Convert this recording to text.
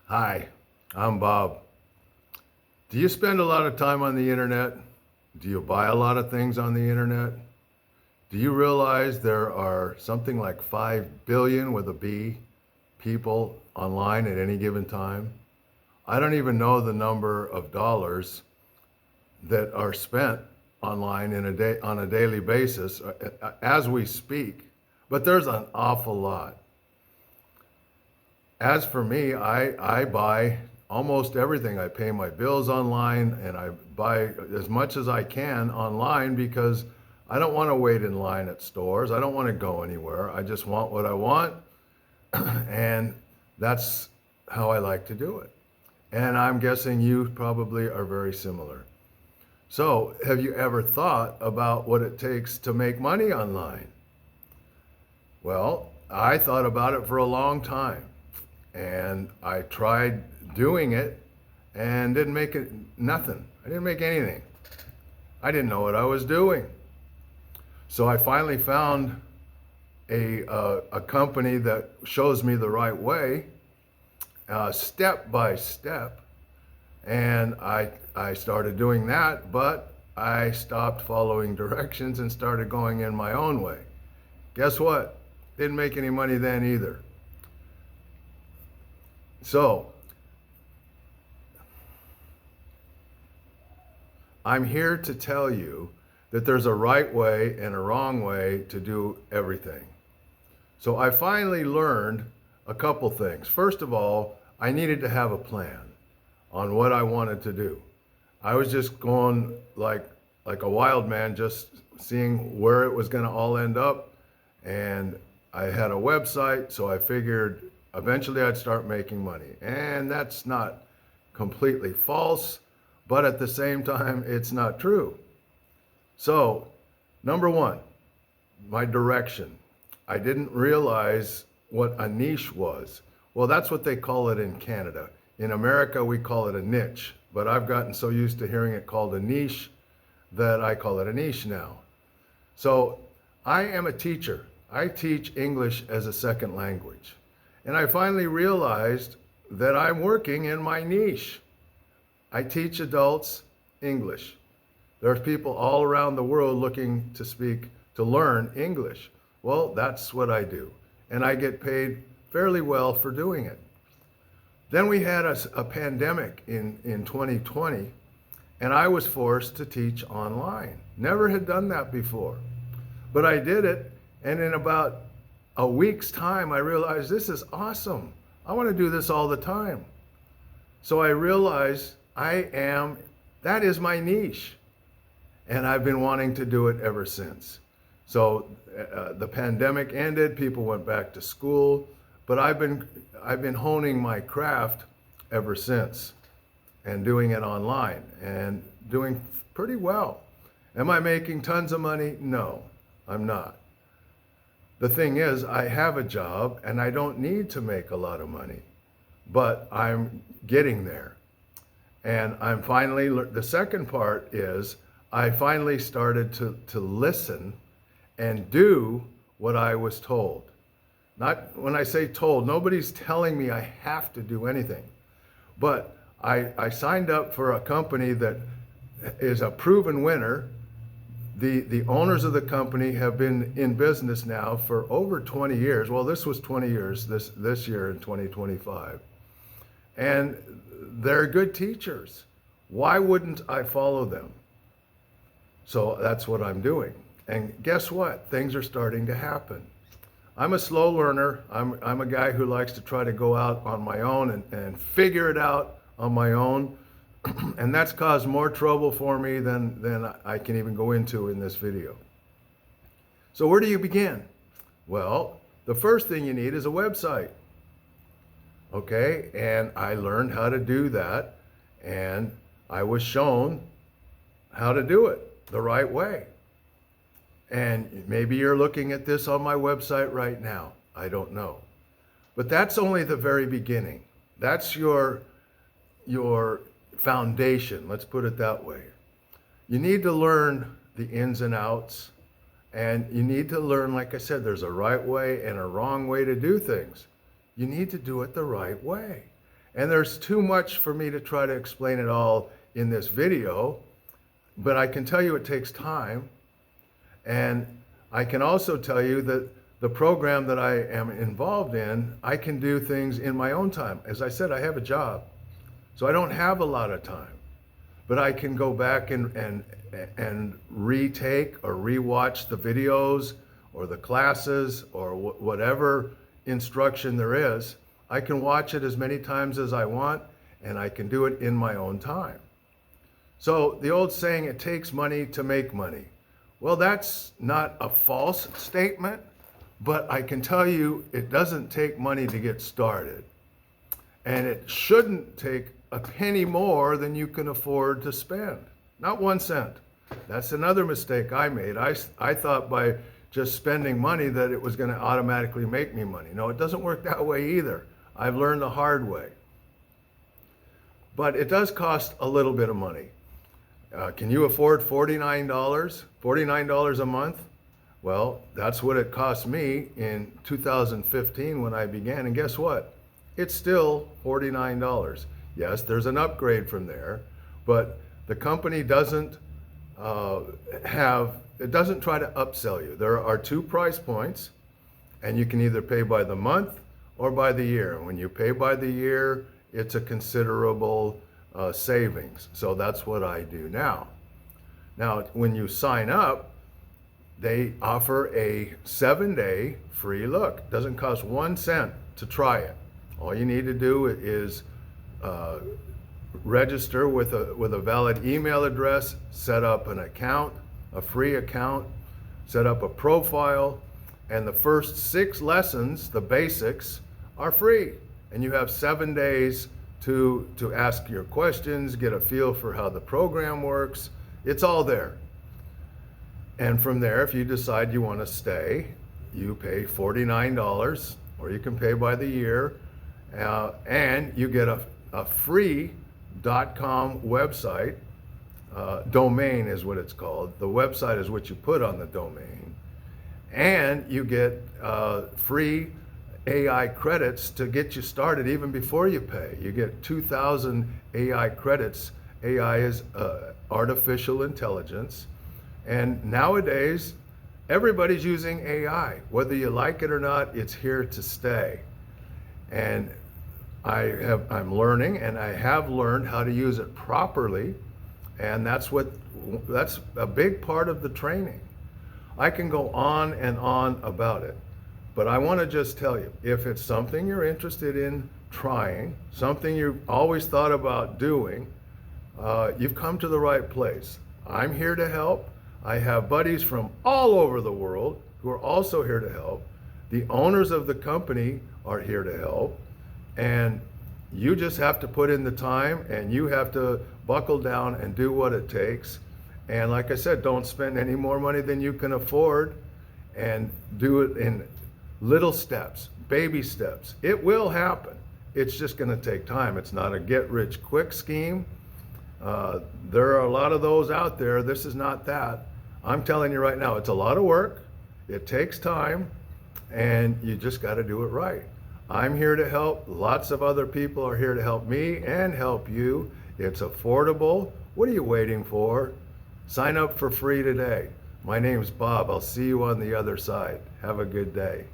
Hi, I'm Bob. Do you spend a lot of time on the internet? Do you buy a lot of things on the internet? Do you realize there are something like 5 billion with a B people online at any given time? I don't even know the number of dollars that are spent online in a day on a daily basis as we speak, but there's an awful lot. As for me, I buy almost everything. I pay my bills online and I buy as much as I can online because I don't want to wait in line at stores. I don't want to go anywhere. I just want what I want. And that's how I like to do it. And I'm guessing you probably are very similar. So, have you ever thought about what it takes to make money online? Well, I thought about it for a long time. And I tried doing it and didn't make it nothing. I didn't make anything. I didn't know what I was doing. So I finally found a company that shows me the right way, step by step, and I started doing that, but I stopped following directions and started going in my own way. Guess what? Didn't make any money then either. So I'm here to tell you that there's a right way and a wrong way to do everything. So I finally learned a couple things. First of all, I needed to have a plan on what I wanted to do. I was just going like a wild man, just seeing where it was going to all end up. And I had a website, so I figured eventually I'd start making money. And that's not completely false, but at the same time, it's not true. So, number one, my direction. I didn't realize what a niche was. Well, that's what they call it in Canada. In America, we call it a niche, but I've gotten so used to hearing it called a niche that I call it a niche now. So, I am a teacher. I teach English as a second language. And I finally realized that I'm working in my niche. I teach adults English. There's people all around the world looking to learn English. Well, that's what I do. And I get paid fairly well for doing it. Then we had a pandemic in 2020, and I was forced to teach online. Never had done that before. But I did it, and in about a week's time, I realized this is awesome. I want to do this all the time. So I realized that is my niche. And I've been wanting to do it ever since. So the pandemic ended, people went back to school, but I've been honing my craft ever since and doing it online and doing pretty well. Am I making tons of money? No, I'm not. The thing is, I have a job and I don't need to make a lot of money, but I'm getting there. And I'm finally, the second part is I finally started to listen and do what I was told. Not when I say told, nobody's telling me I have to do anything. But I signed up for a company that is a proven winner. The owners of the company have been in business now for over 20 years. Well, this was 20 years this year in 2025. And they're good teachers. Why wouldn't I follow them? So that's what I'm doing. And guess what? Things are starting to happen. I'm a slow learner. I'm a guy who likes to try to go out on my own and figure it out on my own. And that's caused more trouble for me than I can even go into in this video. So where do you begin? Well, the first thing you need is a website. Okay, and I learned how to do that, and I was shown how to do it the right way. And maybe you're looking at this on my website right now. I don't know. But that's only the very beginning. That's your foundation, let's put it that way. You need to learn the ins and outs, and you need to learn, like I said, there's a right way and a wrong way to do things. You need to do it the right way. And there's too much for me to try to explain it all in this video, but I can tell you it takes time. And I can also tell you that the program that I am involved in, I can do things in my own time. As I said, I have a job, so I don't have a lot of time, but I can go back and retake or rewatch the videos or the classes or whatever instruction there is. I can watch it as many times as I want, and I can do it in my own time. So the old saying, it takes money to make money. Well, that's not a false statement, but I can tell you it doesn't take money to get started. And it shouldn't take a penny more than you can afford to spend. Not 1 cent. That's another mistake I made. I thought by just spending money that it was going to automatically make me money. No, it doesn't work that way either. I've learned the hard way. But it does cost a little bit of money. Can you afford $49? $49 a month? Well, that's what it cost me in 2015 when I began. And guess what? It's still $49. Yes, there's an upgrade from there, but the company doesn't it doesn't try to upsell you. There are 2 price points, and you can either pay by the month or by the year. And when you pay by the year, it's a considerable savings. So that's what I do now. Now, when you sign up, they offer a 7-day free look. Doesn't cost 1 cent to try it. All you need to do is register with a valid email address, set up an account, a free account, set up a profile, and the first 6 lessons, the basics, are free. And you have 7 days to ask your questions, get a feel for how the program works. It's all there. And from there, if you decide you want to stay, you pay $49, or you can pay by the year, and you get a free .com website. Domain is what it's called. The website is what you put on the domain. And you get free AI credits to get you started even before you pay. You get 2,000 AI credits. AI is artificial intelligence. And nowadays, everybody's using AI. Whether you like it or not, it's here to stay. And I'm learning, and I have learned how to use it properly. And that's a big part of the training. I can go on and on about it, but I want to just tell you, if it's something you're interested in trying, something you've always thought about doing, you've come to the right place. I'm here to help. I have buddies from all over the world who are also here to help. The owners of the company are here to help. And you just have to put in the time, and you have to buckle down and do what it takes. And like I said, don't spend any more money than you can afford, and do it in little steps, baby steps. It will happen. It's just going to take time. It's not a get-rich-quick scheme. There are a lot of those out there. This is not that. I'm telling you right now, it's a lot of work. It takes time, and you just got to do it right. I'm here to help. Lots of other people are here to help me and help you. It's affordable. What are you waiting for? Sign up for free today. My name's Bob. I'll see you on the other side. Have a good day.